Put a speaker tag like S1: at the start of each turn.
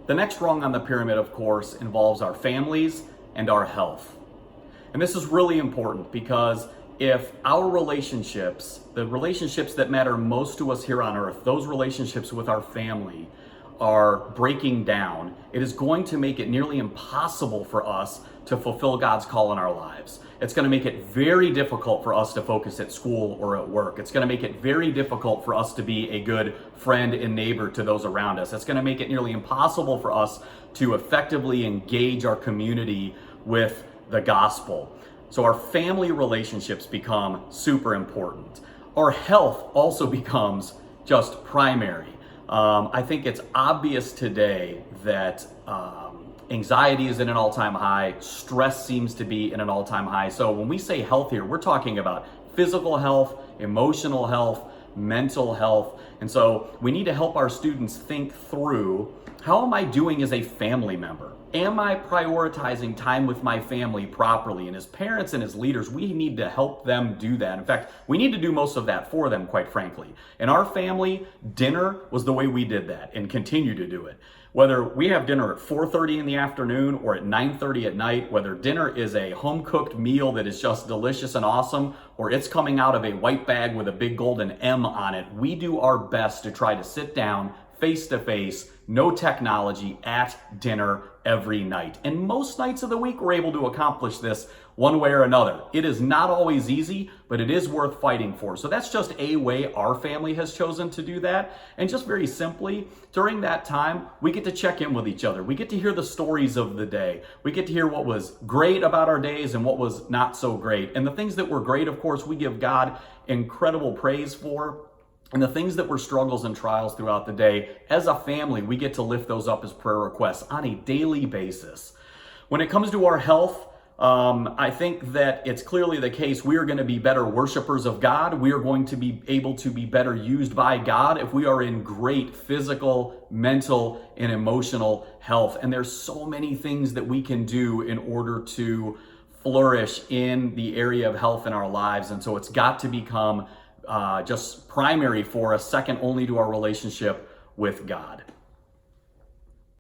S1: The next rung on the pyramid, of course, involves our families and our health. And this is really important because if our relationships, the relationships that matter most to us here on earth, those relationships with our family are breaking down, it is going to make it nearly impossible for us to fulfill God's call in our lives. It's going to make it very difficult for us to focus at school or at work. It's going to make it very difficult for us to be a good friend and neighbor to those around us. It's going to make it nearly impossible for us to effectively engage our community with the gospel. So our family relationships become super important. Our health also becomes just primary. I think it's obvious today that anxiety is at an all-time high, stress seems to be at an all-time high. So when we say health here, we're talking about physical health, emotional health, mental health. And so we need to help our students think through, how am I doing as a family member? Am I prioritizing time with my family properly? And as parents and as leaders, we need to help them do that. In fact, we need to do most of that for them, quite frankly. In our family, dinner was the way we did that and continue to do it. Whether we have dinner at 4:30 in the afternoon or at 9:30 at night, whether dinner is a home-cooked meal that is just delicious and awesome, or it's coming out of a white bag with a big golden M on it, we do our best to try to sit down face-to-face, no technology, at dinner every night. And most nights of the week, we're able to accomplish this one way or another. It is not always easy, but it is worth fighting for. So that's just a way our family has chosen to do that. And just very simply, during that time, we get to check in with each other. We get to hear the stories of the day. We get to hear what was great about our days and what was not so great. And the things that were great, of course, we give God incredible praise for. And the things that were struggles and trials throughout the day, as a family, we get to lift those up as prayer requests on a daily basis. When it comes to our health, I think that it's clearly the case we are going to be better worshipers of God. We are going to be able to be better used by God if we are in great physical, mental, and emotional health. And there's so many things that we can do in order to flourish in the area of health in our lives. And so it's got to become just primary for us, second only to our relationship with God.